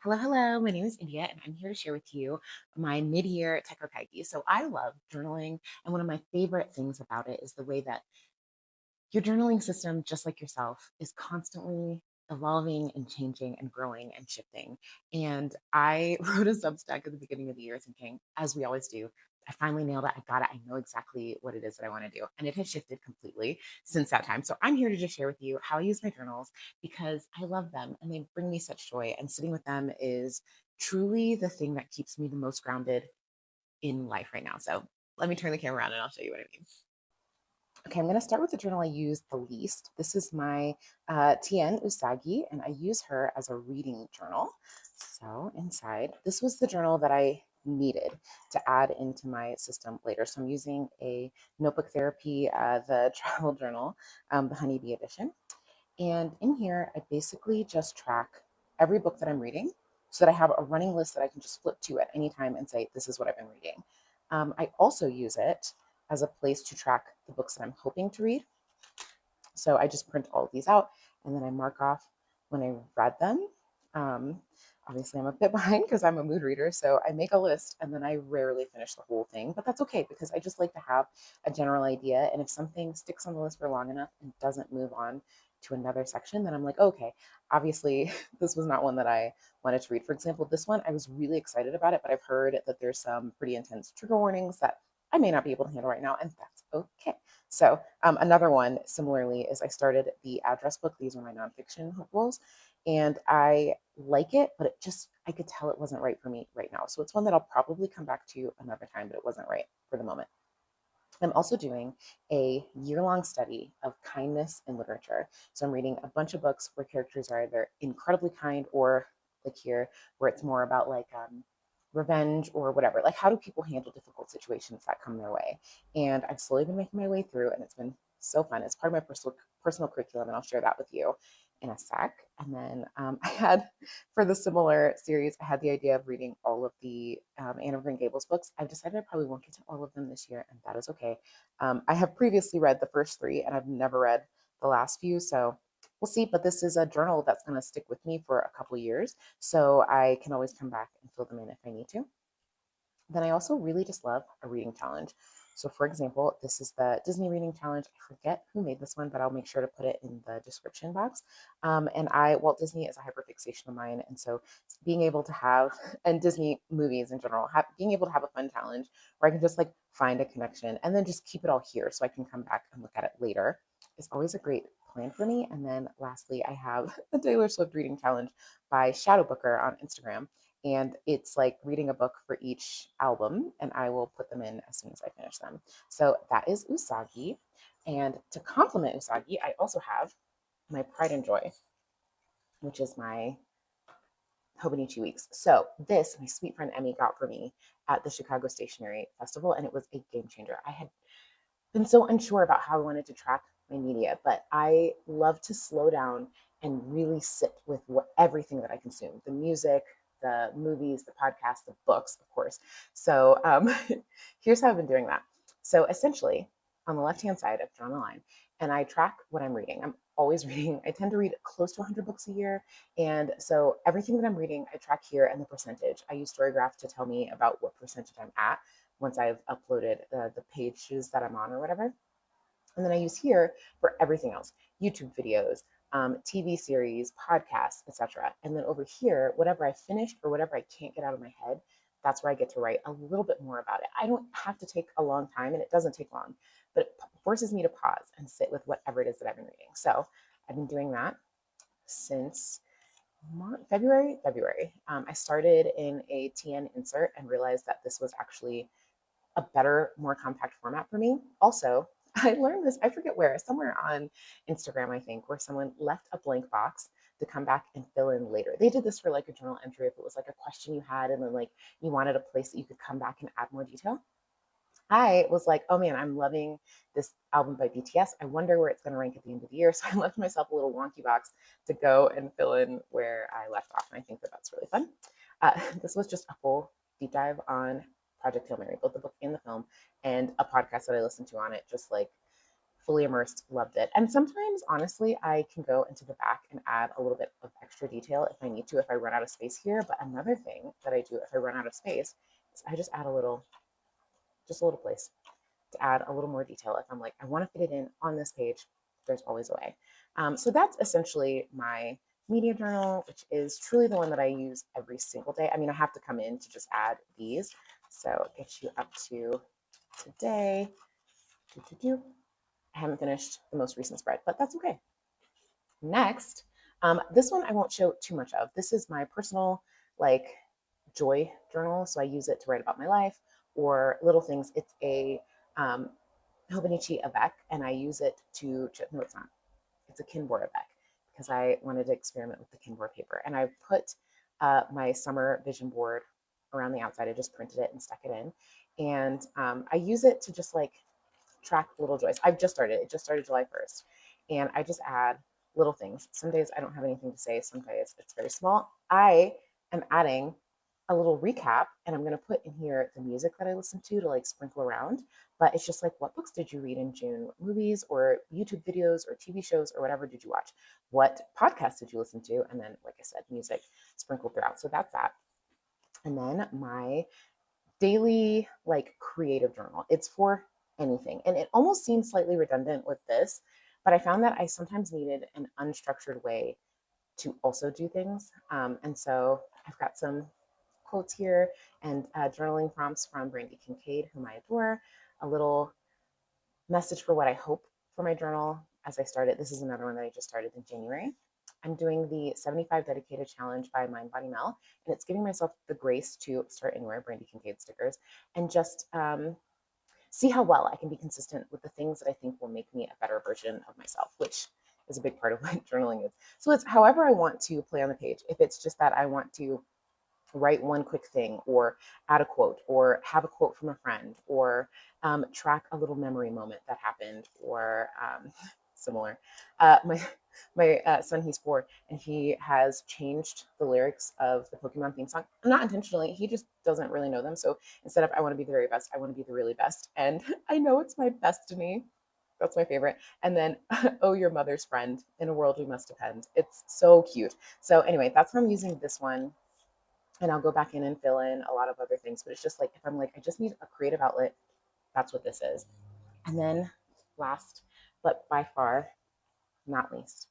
Hello, hello. My name is India, and I'm here to share with you my mid-year Techo Kaigi. So I love journaling, and one of my favorite things about it is the way that your journaling system, just like yourself, is constantly evolving and changing and growing and shifting. And I wrote a Substack at the beginning of the year thinking, as we always do, I finally nailed it. I got it. I know exactly what it is that I want to do. And it has shifted completely since that time. So I'm here to just share with you how I use my journals because I love them and they bring me such joy. And sitting with them is truly the thing that keeps me the most grounded in life right now. So let me turn the camera around and I'll show you what I mean. Okay, I'm going to start with the journal I use the least. This is my Tien Usagi, and I use her as a reading journal. So inside, this was the journal that I needed to add into my system later. So I'm using a notebook therapy, the travel journal, the Honeybee edition. And in here, I basically just track every book that I'm reading so that I have a running list that I can just flip to at any time and say, this is what I've been reading. I also use it as a place to track the books that I'm hoping to read. So I just print all of these out and then I mark off when I read them. Um, Obviously, I'm a bit behind because I'm a mood reader. So I make a list and then I rarely finish the whole thing. But that's okay because I just like to have a general idea. And if something sticks on the list for long enough and doesn't move on to another section, then I'm like, okay, obviously, this was not one that I wanted to read. For example, this one, I was really excited about it, but I've heard that there's some pretty intense trigger warnings that I may not be able to handle right now, and that's okay. So another one, similarly, is I started the address book. These are my nonfiction hopefuls, and I like it, but I could tell it wasn't right for me right now. So it's one that I'll probably come back to another time, but it wasn't right for the moment. I'm also doing a year-long study of kindness in literature. So I'm reading a bunch of books where characters are either incredibly kind or like here, where it's more about like revenge or whatever. Like how do people handle difficult situations that come their way? And I've slowly been making my way through, and it's been so fun. It's part of my personal curriculum, and I'll share that with you in a sec. And then I had for the similar series, I had the idea of reading all of the Anne of Green Gables books. I've decided I probably won't get to all of them this year, and that is okay. I have previously read the first three, and I've never read the last few, so we'll see. But this is a journal that's going to stick with me for a couple years, so I can always come back and fill them in if I need to. Then I also really just love a reading challenge. So, for example, this is the Disney Reading Challenge. I forget who made this one, but I'll make sure to put it in the description box. Walt Disney is a hyperfixation of mine. And so, being able to have, and Disney movies in general, being able to have a fun challenge where I can just like find a connection and then just keep it all here so I can come back and look at it later is always a great plan for me. And then lastly, I have the Taylor Swift Reading Challenge by Shadow Booker on Instagram, and it's like reading a book for each album, and I will put them in as soon as I finish them. So that is Usagi. And to complement Usagi, I also have my Pride and Joy, which is my Hobonichi Weeks. So this, my sweet friend Emmy got for me at the Chicago Stationery Festival, and it was a game changer. I had been so unsure about how I wanted to track my media, but I love to slow down and really sit with everything that I consume, the music, the movies, the podcasts, the books, of course. So here's how I've been doing that. So essentially, on the left-hand side, I've drawn a line and I track what I'm reading. I'm always reading. I tend to read close to 100 books a year. And so everything that I'm reading, I track here and the percentage. I use Storygraph to tell me about what percentage I'm at once I've uploaded the pages that I'm on or whatever. And then I use here for everything else, YouTube videos, TV series, podcasts, etc. And then over here, whatever I finished or whatever I can't get out of my head, that's where I get to write a little bit more about it. I don't have to take a long time, and it doesn't take long, but it forces me to pause and sit with whatever it is that I've been reading. So I've been doing that since February. I started in a TN insert and realized that this was actually a better, more compact format for me. Also, I learned this, I forget where, somewhere on Instagram, I think, where someone left a blank box to come back and fill in later. They did this for like a journal entry if it was like a question you had and then like you wanted a place that you could come back and add more detail. I was like, oh man, I'm loving this album by BTS. I wonder where it's going to rank at the end of the year. So I left myself a little wonky box to go and fill in where I left off. And I think that that's really fun. This was just a full deep dive on Project Hail Mary, both the book and the film, and a podcast that I listened to on it just like fully immersed, loved it. And sometimes, honestly, I can go into the back and add a little bit of extra detail if I need to, if I run out of space here. But another thing that I do if I run out of space is I just add a little, just a little place to add a little more detail. If I'm like, I want to fit it in on this page, there's always a way. So that's essentially my media journal, which is truly the one that I use every single day. I mean, I have to come in to just add these. So get you up to today. I haven't finished the most recent spread, but that's okay. Next, this one I won't show too much of. This is my personal like joy journal. So I use it to write about my life or little things. It's a Hobonichi Avec, and I use it to, no, it's not. It's a Kinbor Avec because I wanted to experiment with the Kinbor paper. And I put my summer vision board around the outside. I just printed it and stuck it in. And I use it to just like track little joys. I've just started. It just started July 1st. And I just add little things. Some days I don't have anything to say. Some days it's very small. I am adding a little recap, and I'm going to put in here the music that I listen to like sprinkle around. But it's just like, what books did you read in June? What movies or YouTube videos or TV shows or whatever did you watch? What podcasts did you listen to? And then, like I said, music sprinkled throughout. So that's that. And then my daily like creative journal. It's for anything. And it almost seems slightly redundant with this, but I found that I sometimes needed an unstructured way to also do things. And so I've got some quotes here and journaling prompts from Brandi Kincaid, whom I adore, a little message for what I hope for my journal as I started. This is another one that I just started in January. I'm doing the 75 dedicated challenge by MindBodyMel, and it's giving myself the grace to start anywhere, Brandi Kincaid stickers, and just see how well I can be consistent with the things that I think will make me a better version of myself, which is a big part of what journaling is. So it's however I want to play on the page. If it's just that I want to write one quick thing or add a quote or have a quote from a friend or track a little memory moment that happened or similar. My son, he's 4, and he has changed the lyrics of the Pokemon theme song. Not intentionally, he just doesn't really know them. So instead of I want to be the very best, I want to be the really best. And I know it's my destiny. That's my favorite. And then, oh, your mother's friend, in a world we must depend. It's so cute. So anyway, that's how I'm using this one, and I'll go back in and fill in a lot of other things. But it's just like, if I'm like, I just need a creative outlet, that's what this is. And then last, but by far not least,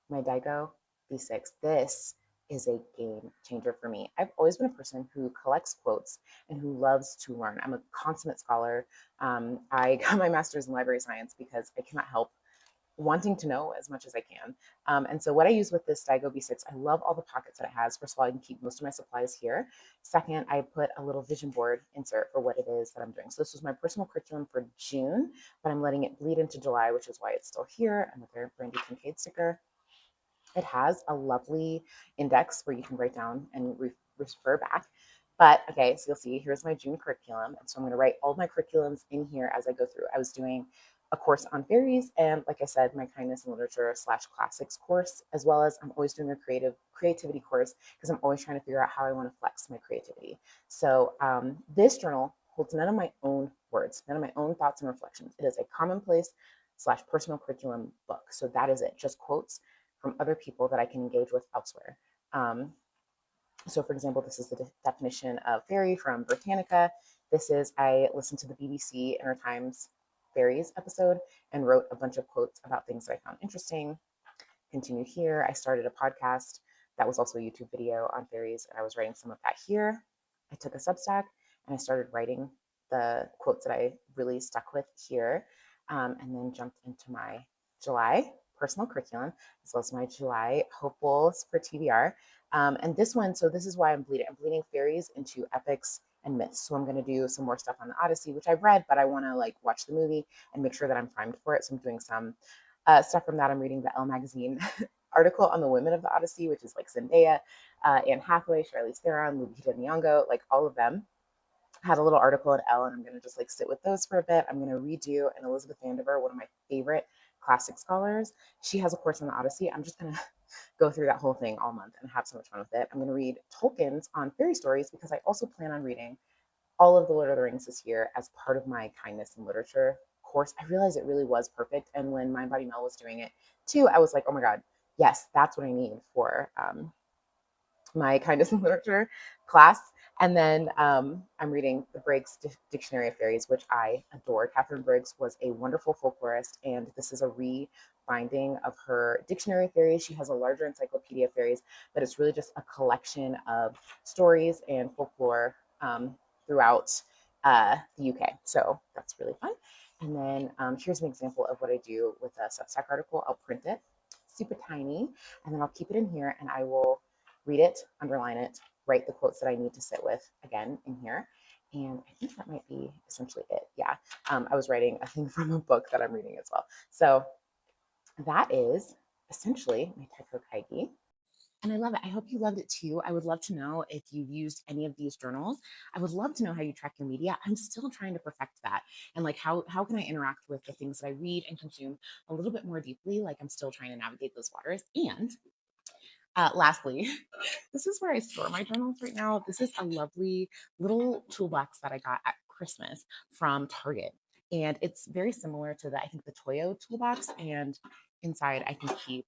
my Daigo B6. This is a game changer for me. I've always been a person who collects quotes and who loves to learn. I'm a consummate scholar. I got my master's in library science because I cannot help wanting to know as much as I can. And so what I use with this Daigo B6, I love all the pockets that it has. First of all, I can keep most of my supplies here. Second, I put a little vision board insert for what it is that I'm doing. So this was my personal curriculum for June, but I'm letting it bleed into July, which is why it's still here. Another Brandi Kincaid sticker. It has a lovely index where you can write down and refer back. But okay, so you'll see, here's my June curriculum. And so I'm going to write all my curriculums in here as I go through. I was doing a course on fairies and, like I said, my kindness and literature / classics course, as well as I'm always doing a creativity course because I'm always trying to figure out how I want to flex my creativity. So this journal holds none of my own words, none of my own thoughts and reflections. It is a commonplace / personal curriculum book. So that is it, just quotes from other people that I can engage with elsewhere. So for example, this is the definition of fairy from Britannica. This is, I listened to the BBC Inner Times Fairies episode and wrote a bunch of quotes about things that I found interesting. Continue here. I started a podcast that was also a YouTube video on fairies, and I was writing some of that here. I took a Substack and I started writing the quotes that I really stuck with here, and then jumped into my July personal curriculum, as well as my July hopefuls for TBR. And this one, so this is why I'm bleeding. I'm bleeding fairies into epics and myths. So I'm going to do some more stuff on the Odyssey, which I've read, but I want to like watch the movie and make sure that I'm primed for it. So I'm doing some stuff from that. I'm reading the Elle magazine article on the women of the Odyssey, which is like Zendaya, Anne Hathaway, Charlize Theron, Lupita Nyong'o, like all of them. Had a little article in Elle, and I'm going to just like sit with those for a bit. I'm going to redo an Elizabeth Vandiver, one of my favorite classic scholars. She has a course on the Odyssey. I'm just going to go through that whole thing all month and have so much fun with it. I'm going to read Tolkien's on fairy stories because I also plan on reading all of the Lord of the Rings this year as part of my kindness and literature course, I realized it really was perfect. And when MindBodyMel was doing it too, I was like, oh my God, yes, that's what I need for my kindness and literature class. And then I'm reading the Briggs Dictionary of Fairies, which I adore. Catherine Briggs was a wonderful folklorist, and this is a rebinding of her Dictionary of Fairies. She has a larger encyclopedia of fairies, but it's really just a collection of stories and folklore throughout the UK. So that's really fun. And then here's an example of what I do with a Substack article. I'll print it super tiny, and then I'll keep it in here, and I will read it, underline it, write the quotes that I need to sit with again in here. And I think that might be essentially it. Yeah. I was writing a thing from a book that I'm reading as well. So that is essentially my Techo Kaigi. And I love it. I hope you loved it too. I would love to know if you used any of these journals. I would love to know how you track your media. I'm still trying to perfect that. And like how can I interact with the things that I read and consume a little bit more deeply? Like I'm still trying to navigate those waters. And lastly, this is where I store my journals right now. This is a lovely little toolbox that I got at Christmas from Target. And it's very similar to the, I think, the Toyo toolbox. And inside, I can keep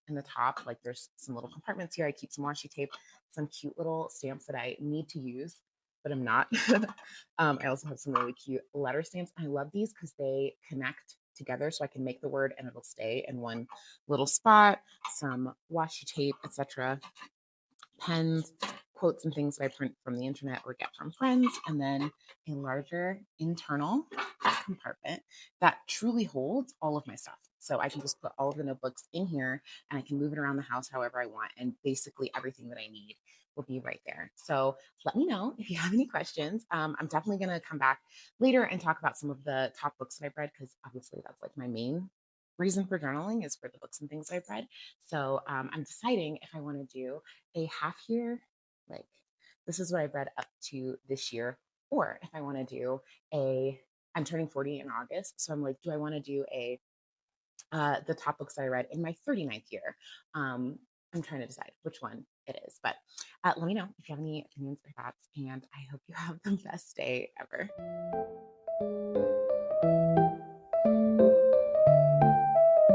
in the top, like there's some little compartments here. I keep some washi tape, some cute little stamps that I need to use, but I'm not. I also have some really cute letter stamps. I love these because they connect together so I can make the word and it'll stay in one little spot, some washi tape, etc., pens, quotes, and things that I print from the internet or get from friends, and then a larger internal compartment that truly holds all of my stuff. So I can just put all of the notebooks in here and I can move it around the house however I want. And basically everything that I need will be right there. So let me know if you have any questions. I'm definitely going to come back later and talk about some of the top books that I've read because obviously that's like my main reason for journaling is for the books and things I've read. So I'm deciding if I want to do a half year, like this is what I've read up to this year, or if I want to do I'm turning 40 in August. So I'm like, do I want to do the top books that I read in my 39th year? I'm trying to decide which one it is, but let me know if you have any opinions or thoughts, and I hope you have the best day ever.